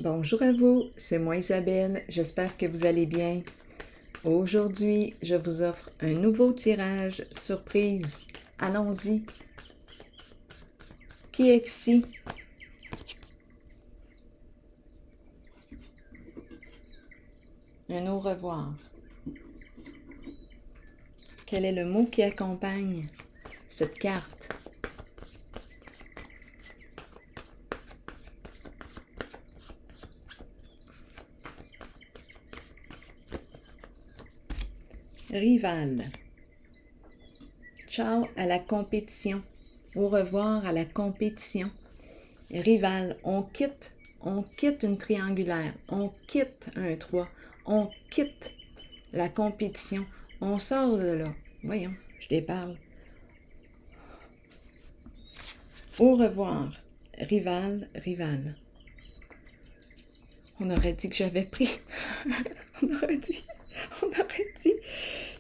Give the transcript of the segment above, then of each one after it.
Bonjour à vous, c'est moi Isabelle, j'espère que vous allez bien. Aujourd'hui, je vous offre un nouveau tirage surprise. Allons-y. Qui est ici? Un au revoir. Quel est le mot qui accompagne cette carte? Rival. Ciao à la compétition. Au revoir à la compétition. Rival, on quitte une triangulaire, on quitte un 3, on quitte la compétition, on sort de là. Voyons, je les parle. Au revoir, rival, rival. On aurait dit que j'avais pris, on aurait dit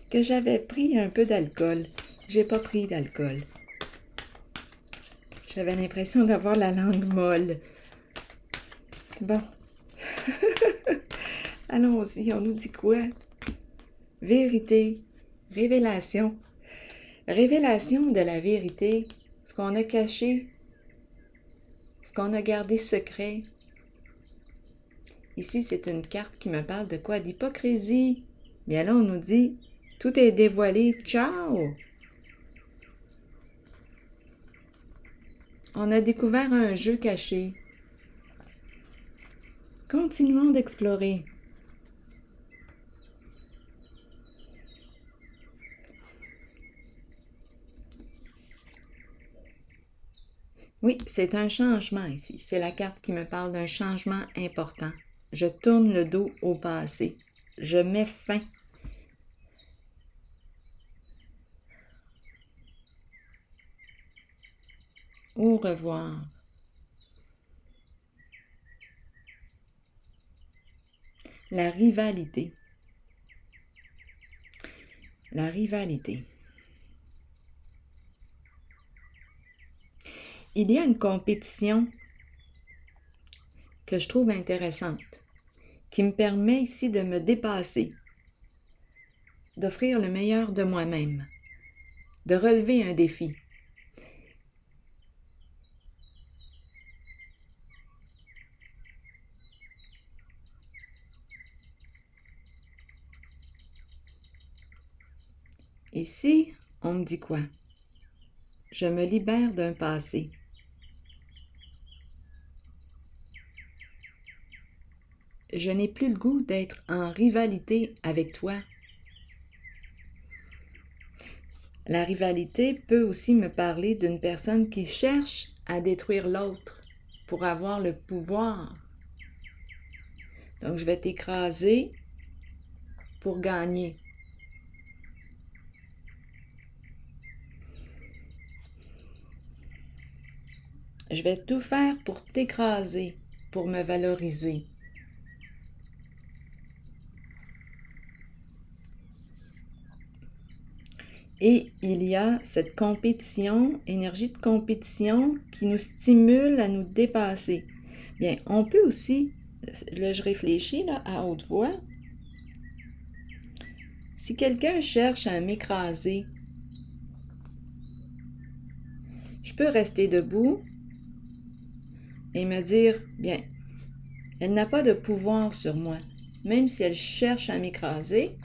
que j'avais pris un peu d'alcool. J'ai pas pris d'alcool. J'avais l'impression d'avoir la langue molle. Bon. Allons-y, on nous dit quoi? Vérité, révélation. Révélation de la vérité, ce qu'on a caché, ce qu'on a gardé secret. Ici, c'est une carte qui me parle de quoi? D'hypocrisie. Bien là, on nous dit, tout est dévoilé. Ciao! On a découvert un jeu caché. Continuons d'explorer. Oui, c'est un changement ici. C'est la carte qui me parle d'un changement important. Je tourne le dos au passé. Je mets fin. Au revoir. La rivalité. La rivalité. Il y a une compétition que je trouve intéressante, qui me permet ici de me dépasser, d'offrir le meilleur de moi-même, de relever un défi. Ici, on me dit quoi? Je me libère d'un passé. Je n'ai plus le goût d'être en rivalité avec toi. La rivalité peut aussi me parler d'une personne qui cherche à détruire l'autre pour avoir le pouvoir. Donc, je vais t'écraser pour gagner. Je vais tout faire pour t'écraser, pour me valoriser. Et il y a cette compétition, énergie de compétition qui nous stimule à nous dépasser. Bien, on peut aussi, là je réfléchis là, à haute voix, si quelqu'un cherche à m'écraser, je peux rester debout et me dire, bien, elle n'a pas de pouvoir sur moi. Même si elle cherche à m'écraser,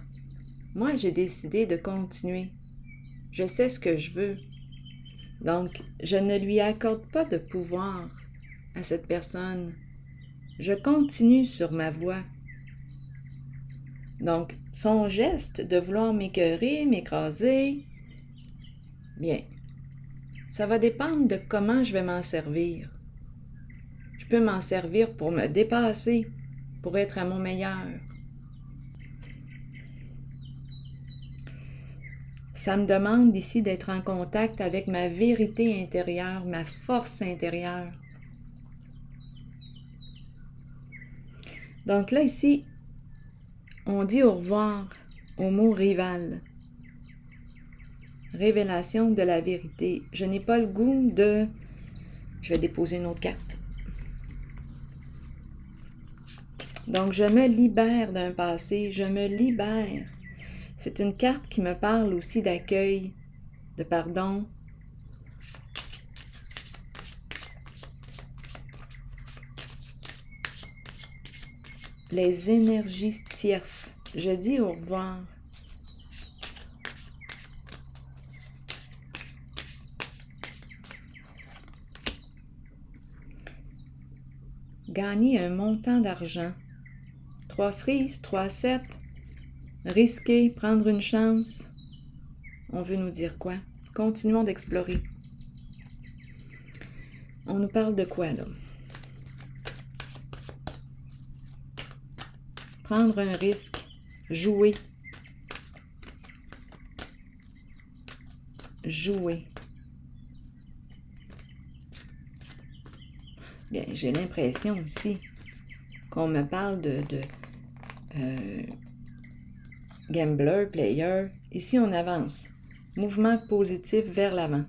moi j'ai décidé de continuer. Je sais ce que je veux. Donc, je ne lui accorde pas de pouvoir à cette personne. Je continue sur ma voie. Donc, son geste de vouloir m'écœurer, m'écraser, bien, ça va dépendre de comment je vais m'en servir. Je peux m'en servir pour me dépasser, pour être à mon meilleur. Ça me demande ici d'être en contact avec ma vérité intérieure, ma force intérieure. Donc là, ici, on dit au revoir au mot rival. Révélation de la vérité. Je n'ai pas le goût de... Je vais déposer une autre carte. Donc, je me libère d'un passé, je me libère. C'est une carte qui me parle aussi d'accueil, de pardon. Les énergies tierces. Je dis au revoir. Gagner un montant d'argent. 3 cerises, 3 7. Risquer, prendre une chance. On veut nous dire quoi? Continuons d'explorer. On nous parle de quoi, là? Prendre un risque. Jouer. Jouer. Bien, j'ai l'impression aussi qu'on me parle de gambler, player. Ici, on avance. Mouvement positif vers l'avant.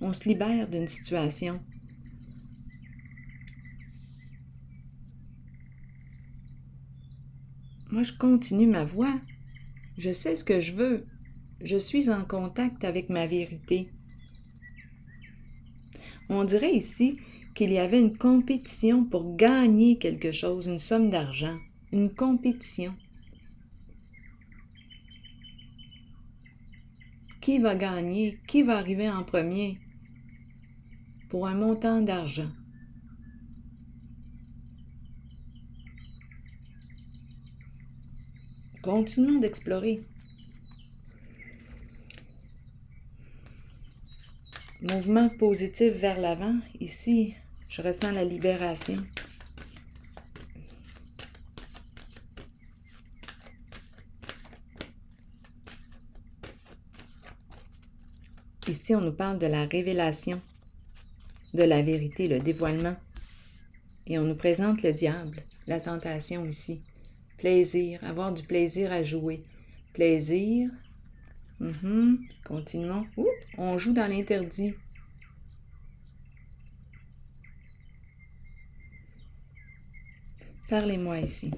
On se libère d'une situation. Moi, je continue ma voie. Je sais ce que je veux. Je suis en contact avec ma vérité. On dirait ici qu'il y avait une compétition pour gagner quelque chose, une somme d'argent. Une compétition. Qui va gagner? Qui va arriver en premier? Pour un montant d'argent. Continuons d'explorer. Mouvement positif vers l'avant. Ici, je ressens la libération. Ici, on nous parle de la révélation, de la vérité, le dévoilement. Et on nous présente le diable, la tentation ici. Plaisir, avoir du plaisir à jouer. Plaisir. Continuons. On joue dans l'interdit. Parlez-moi ici.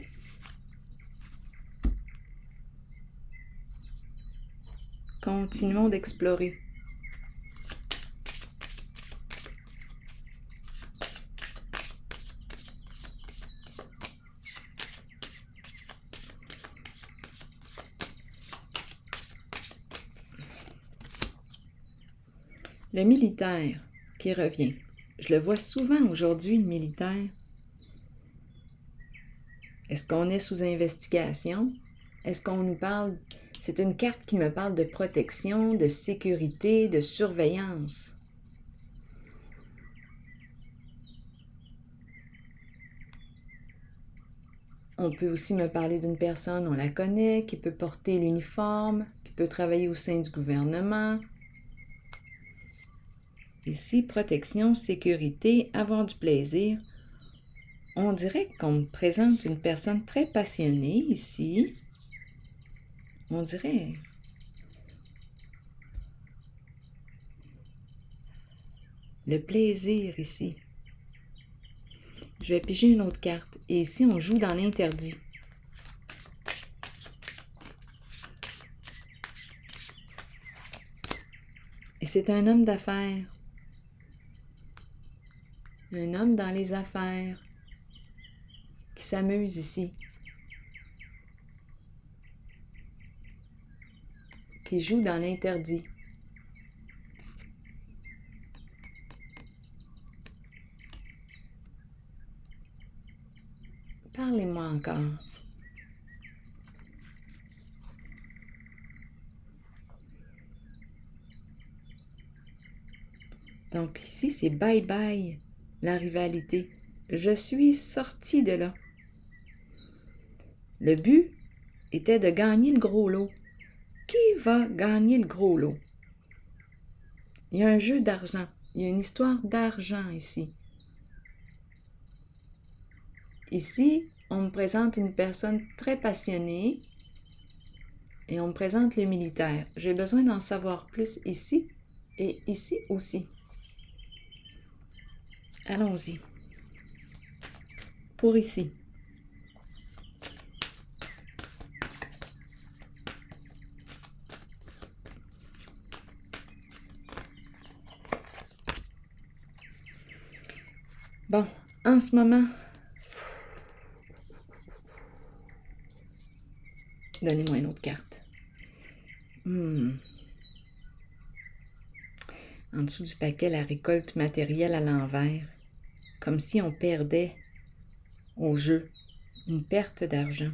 Continuons d'explorer. Le militaire qui revient. Je le vois souvent aujourd'hui, le militaire. Est-ce qu'on est sous investigation? Est-ce qu'on nous parle... C'est une carte qui me parle de protection, de sécurité, de surveillance. On peut aussi me parler d'une personne, on la connaît, qui peut porter l'uniforme, qui peut travailler au sein du gouvernement. Ici, protection, sécurité, avoir du plaisir. On dirait qu'on me présente une personne très passionnée ici. On dirait... Le plaisir ici. Je vais piger une autre carte. Et ici, on joue dans l'interdit. Et c'est un homme d'affaires. Un homme dans les affaires qui s'amuse ici. Qui joue dans l'interdit. Parlez-moi encore. Donc ici, c'est bye-bye, la rivalité. Je suis sortie de là. Le but était de gagner le gros lot. Qui va gagner le gros lot? Il y a un jeu d'argent. Il y a une histoire d'argent ici. Ici, on me présente une personne très passionnée et on me présente les militaires. J'ai besoin d'en savoir plus ici et ici aussi. Allons-y. Pour ici. Bon, en ce moment, donnez-moi une autre carte. En dessous du paquet, la récolte matérielle à l'envers, comme si on perdait au jeu, une perte d'argent.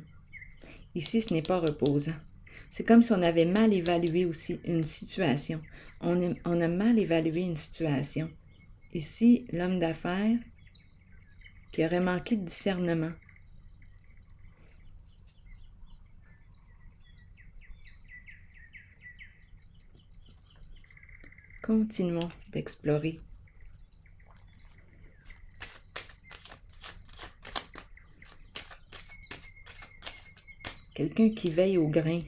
Ici, ce n'est pas reposant. C'est comme si on avait mal évalué aussi une situation. On a mal évalué une situation. Ici, l'homme d'affaires qui aurait manqué de discernement. Continuons d'explorer. Quelqu'un qui veille au grain.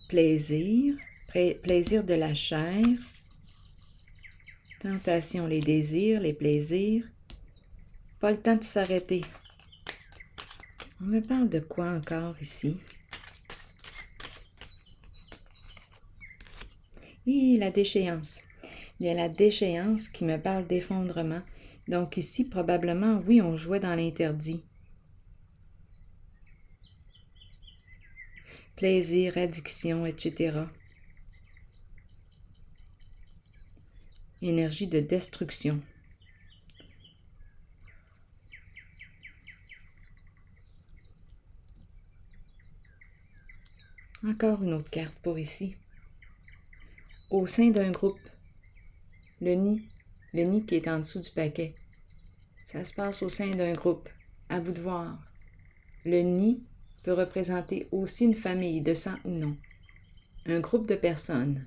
Plaisir, plaisir de la chair, tentation, les désirs, les plaisirs. Pas le temps de s'arrêter. On me parle de quoi encore ici? Et la déchéance. Il y a la déchéance qui me parle d'effondrement. Donc ici, probablement, oui, on jouait dans l'interdit. Plaisir, addiction, etc. Énergie de destruction. Encore une autre carte pour ici. Au sein d'un groupe. Le nid qui est en dessous du paquet. Ça se passe au sein d'un groupe. À vous de voir. Le nid peut représenter aussi une famille, de sang ou non. Un groupe de personnes.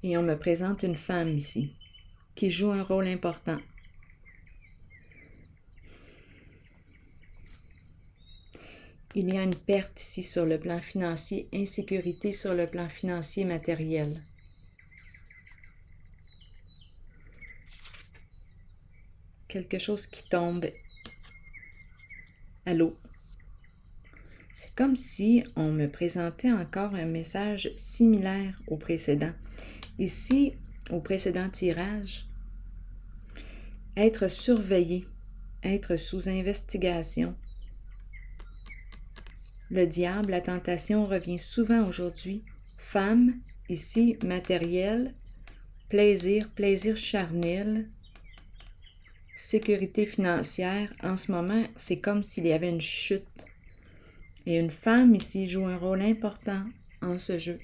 Et on me présente une femme ici, qui joue un rôle important. Il y a une perte ici sur le plan financier, insécurité sur le plan financier matériel. Quelque chose qui tombe à l'eau. C'est comme si on me présentait encore un message similaire au précédent. Ici, au précédent tirage, être surveillé, être sous investigation. Le diable, la tentation revient souvent aujourd'hui. Femme, ici, matériel, plaisir, plaisir charnel, sécurité financière. En ce moment, c'est comme s'il y avait une chute. Et une femme ici joue un rôle important en ce jeu.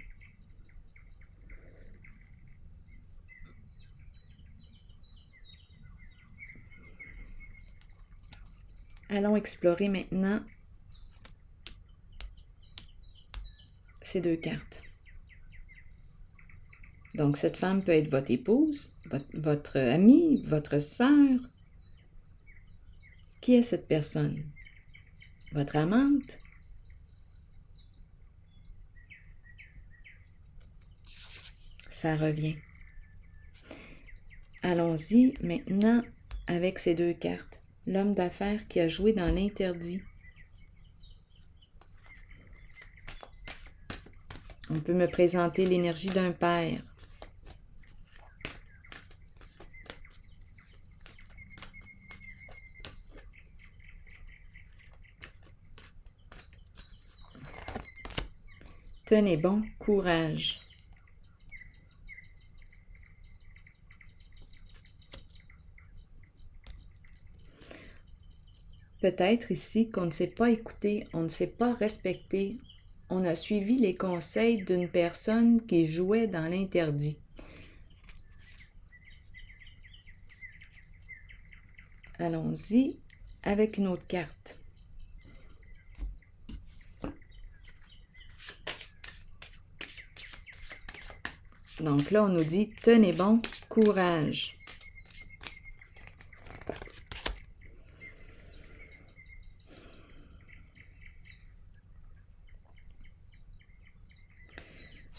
Allons explorer maintenant ces deux cartes. Donc, cette femme peut être votre épouse, votre amie, votre sœur. Qui est cette personne? Votre amante? Ça revient. Allons-y maintenant avec ces deux cartes. L'homme d'affaires qui a joué dans l'interdit. On peut me présenter l'énergie d'un père. Tenez bon, courage. Peut-être ici qu'on ne s'est pas écouté, on ne s'est pas respecté, on a suivi les conseils d'une personne qui jouait dans l'interdit. Allons-y avec une autre carte. Donc là, on nous dit « Tenez bon, courage ».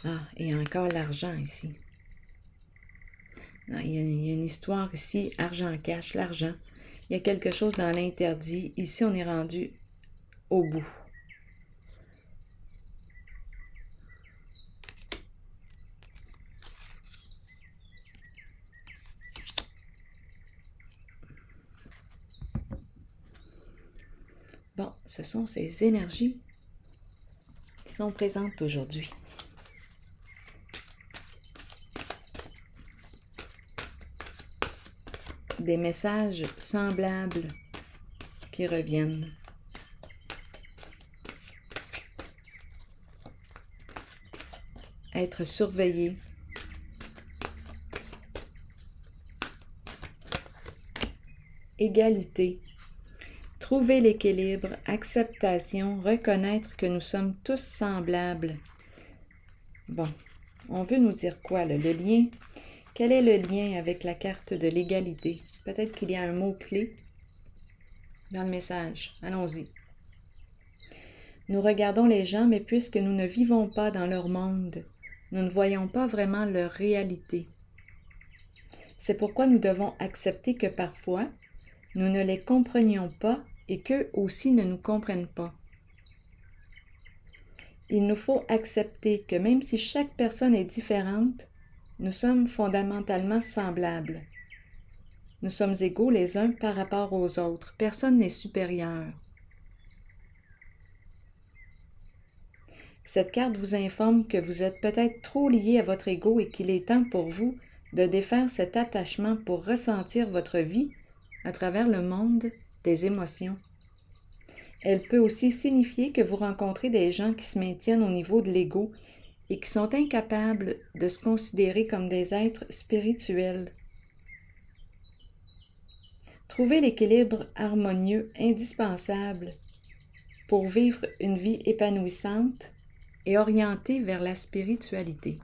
Ah, et encore l'argent ici. Non, il y a une histoire ici, argent cash, l'argent. il y a quelque chose dans l'interdit. Ici, on est rendu au bout. Bon, ce sont ces énergies qui sont présentes aujourd'hui. Des messages semblables qui reviennent. Être surveillé. Égalité. Trouver l'équilibre, acceptation, reconnaître que nous sommes tous semblables. Bon, on veut nous dire quoi, là? Le lien? Quel est le lien avec la carte de l'égalité? Peut-être qu'il y a un mot-clé dans le message. Allons-y. Nous regardons les gens, mais puisque nous ne vivons pas dans leur monde, nous ne voyons pas vraiment leur réalité. C'est pourquoi nous devons accepter que parfois, nous ne les comprenions pas et qu'eux aussi ne nous comprennent pas. Il nous faut accepter que même si chaque personne est différente, nous sommes fondamentalement semblables. Nous sommes égaux les uns par rapport aux autres. Personne n'est supérieur. Cette carte vous informe que vous êtes peut-être trop liés à votre ego et qu'il est temps pour vous de défaire cet attachement pour ressentir votre vie à travers le monde des émotions. Elle peut aussi signifier que vous rencontrez des gens qui se maintiennent au niveau de l'ego et qui sont incapables de se considérer comme des êtres spirituels. Trouvez l'équilibre harmonieux indispensable pour vivre une vie épanouissante et orientée vers la spiritualité.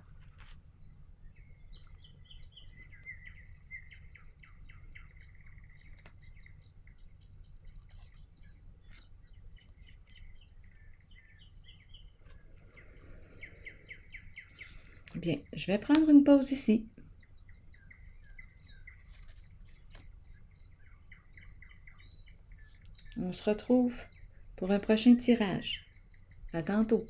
Bien, je vais prendre une pause ici. On se retrouve pour un prochain tirage. À tantôt.